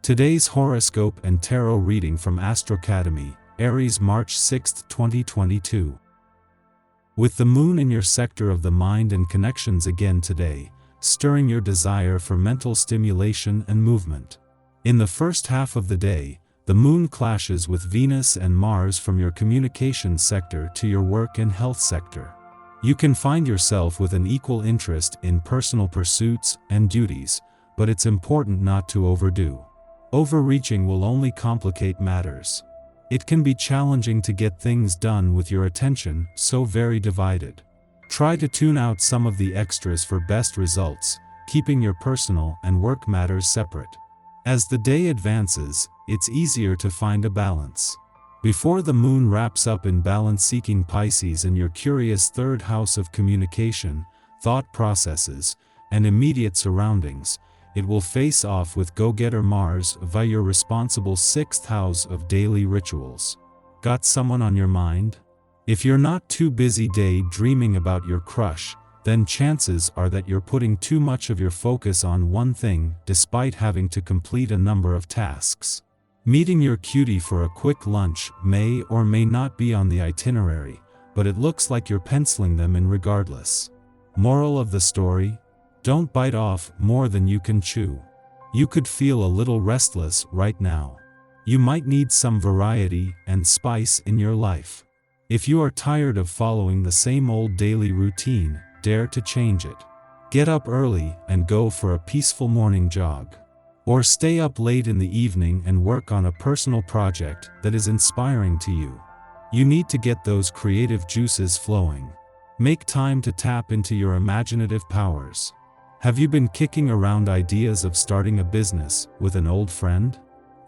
Today's horoscope and tarot reading from Astrocademy, Aries, March 6, 2022. With the moon in your sector of the mind and connections again today, stirring your desire for mental stimulation and movement. In the first half of the day, the moon clashes with Venus and Mars from your communication sector to your work and health sector. You can find yourself with an equal interest in personal pursuits and duties, but it's important not to overdo. Overreaching will only complicate matters. It can be challenging to get things done with your attention so very divided. Try to tune out some of the extras for best results, keeping your personal and work matters separate. As the day advances, it's easier to find a balance. Before the moon wraps up in balance-seeking Pisces in your curious third house of communication, thought processes, and immediate surroundings, it will face off with go-getter Mars via your responsible sixth house of daily rituals. Got someone on your mind? If you're not too busy daydreaming about your crush, then chances are that you're putting too much of your focus on one thing despite having to complete a number of tasks. Meeting your cutie for a quick lunch may or may not be on the itinerary, but it looks like you're penciling them in regardless. Moral of the story? Don't bite off more than you can chew. You could feel a little restless right now. You might need some variety and spice in your life. If you are tired of following the same old daily routine, dare to change it. Get up early and go for a peaceful morning jog. Or stay up late in the evening and work on a personal project that is inspiring to you. You need to get those creative juices flowing. Make time to tap into your imaginative powers. Have you been kicking around ideas of starting a business with an old friend?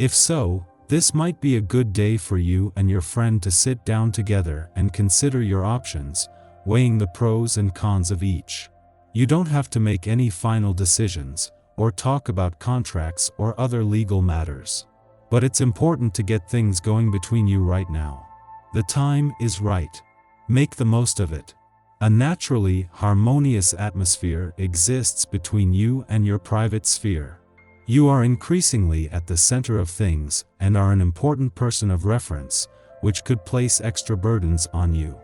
If so, this might be a good day for you and your friend to sit down together and consider your options, weighing the pros and cons of each. You don't have to make any final decisions, or talk about contracts or other legal matters. But it's important to get things going between you right now. The time is right. Make the most of it. A naturally harmonious atmosphere exists between you and your private sphere. You are increasingly at the center of things and are an important person of reference, which could place extra burdens on you.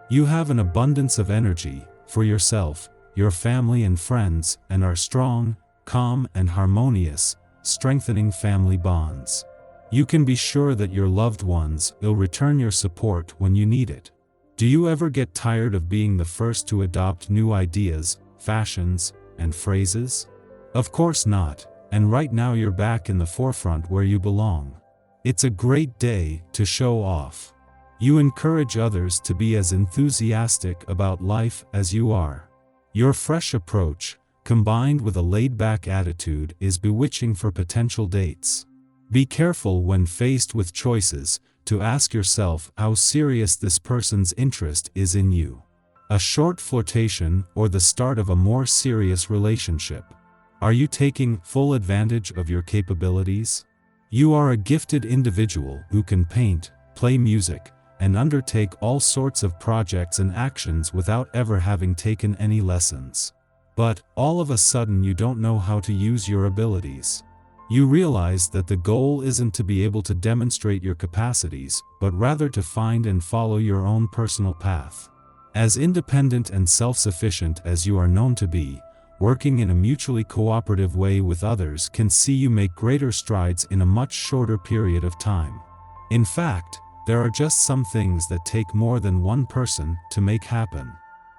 You have an abundance of energy for yourself, your family and friends, and are strong, calm and harmonious, strengthening family bonds. You can be sure that your loved ones will return your support when you need it. Do you ever get tired of being the first to adopt new ideas, fashions, and phrases? Of course not, and right now you're back in the forefront where you belong. It's a great day to show off. You encourage others to be as enthusiastic about life as you are. Your fresh approach, combined with a laid-back attitude, is bewitching for potential dates. Be careful when faced with choices to ask yourself how serious this person's interest is in you. A short flirtation or the start of a more serious relationship. Are you taking full advantage of your capabilities? You are a gifted individual who can paint, play music, and undertake all sorts of projects and actions without ever having taken any lessons. But, all of a sudden you don't know how to use your abilities. You realize that the goal isn't to be able to demonstrate your capacities, but rather to find and follow your own personal path. As independent and self-sufficient as you are known to be, working in a mutually cooperative way with others can see you make greater strides in a much shorter period of time. In fact, there are just some things that take more than one person to make happen.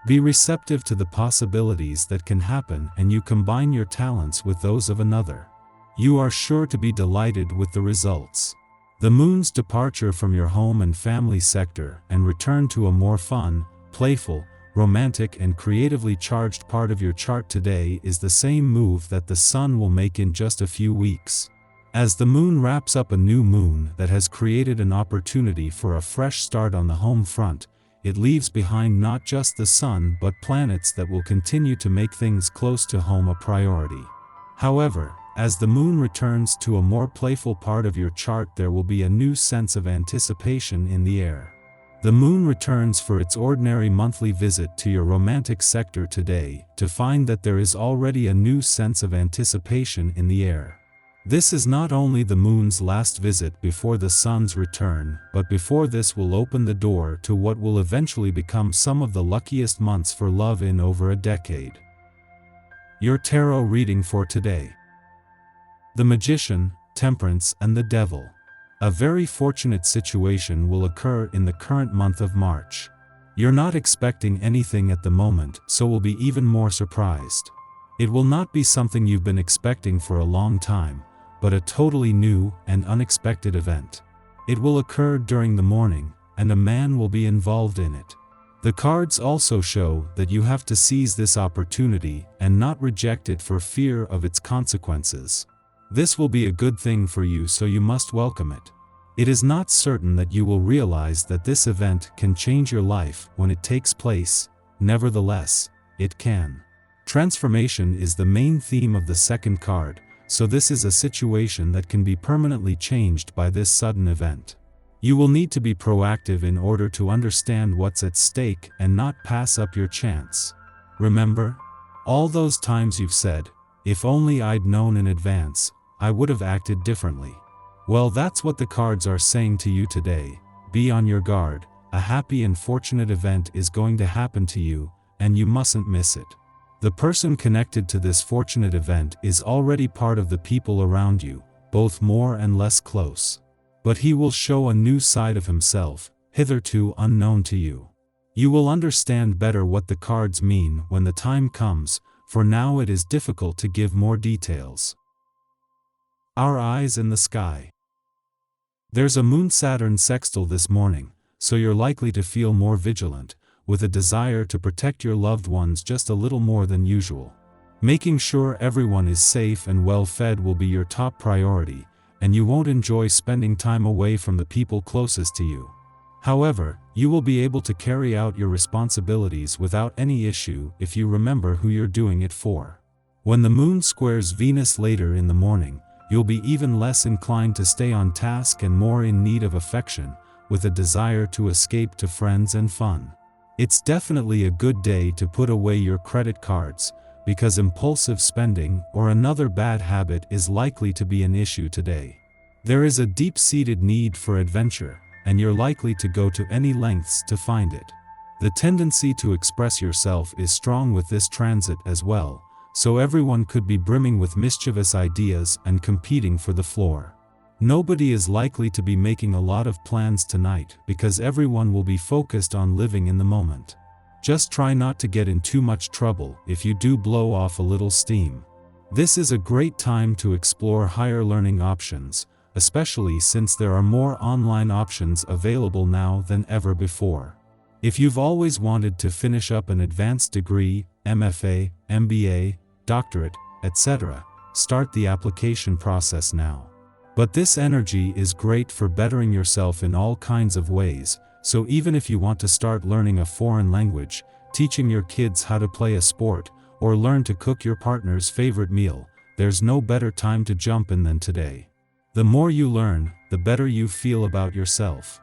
Be receptive to the possibilities that can happen, and you combine your talents with those of another. You are sure to be delighted with the results. The moon's departure from your home and family sector and return to a more fun, playful, romantic and creatively charged part of your chart today is the same move that the sun will make in just a few weeks. As the moon wraps up a new moon that has created an opportunity for a fresh start on the home front, it leaves behind not just the sun but planets that will continue to make things close to home a priority. However, as the moon returns to a more playful part of your chart, there will be a new sense of anticipation in the air. The moon returns for its ordinary monthly visit to your romantic sector today, to find that there is already a new sense of anticipation in the air. This is not only the moon's last visit before the sun's return, but before this will open the door to what will eventually become some of the luckiest months for love in over a decade. Your tarot reading for today. The Magician, Temperance, and the Devil. A very fortunate situation will occur in the current month of March. You're not expecting anything at the moment, so will be even more surprised. It will not be something you've been expecting for a long time, but a totally new and unexpected event. It will occur during the morning, and a man will be involved in it. The cards also show that you have to seize this opportunity and not reject it for fear of its consequences. This will be a good thing for you, so you must welcome it. It is not certain that you will realize that this event can change your life when it takes place. Nevertheless, it can. Transformation is the main theme of the second card, so this is a situation that can be permanently changed by this sudden event. You will need to be proactive in order to understand what's at stake and not pass up your chance. Remember? All those times you've said, "If only I'd known in advance, I would have acted differently." Well, that's what the cards are saying to you today. Be on your guard. A happy and fortunate event is going to happen to you, and you mustn't miss it. The person connected to this fortunate event is already part of the people around you, both more and less close. But he will show a new side of himself, hitherto unknown to you. You will understand better what the cards mean when the time comes, for now it is difficult to give more details. Our eyes in the sky. There's a Moon-Saturn sextile this morning, so you're likely to feel more vigilant, with a desire to protect your loved ones just a little more than usual. Making sure everyone is safe and well fed will be your top priority, and you won't enjoy spending time away from the people closest to you. However, you will be able to carry out your responsibilities without any issue if you remember who you're doing it for. When the moon squares Venus later in the morning, you'll be even less inclined to stay on task and more in need of affection, with a desire to escape to friends and fun. It's definitely a good day to put away your credit cards, because impulsive spending or another bad habit is likely to be an issue today. There is a deep-seated need for adventure, and you're likely to go to any lengths to find it. The tendency to express yourself is strong with this transit as well, so everyone could be brimming with mischievous ideas and competing for the floor. Nobody is likely to be making a lot of plans tonight because everyone will be focused on living in the moment. Just try not to get in too much trouble if you do blow off a little steam. This is a great time to explore higher learning options, especially since there are more online options available now than ever before. If you've always wanted to finish up an advanced degree, MFA, MBA, doctorate, etc., start the application process now. But this energy is great for bettering yourself in all kinds of ways, so even if you want to start learning a foreign language, teaching your kids how to play a sport, or learn to cook your partner's favorite meal, there's no better time to jump in than today. The more you learn, the better you feel about yourself.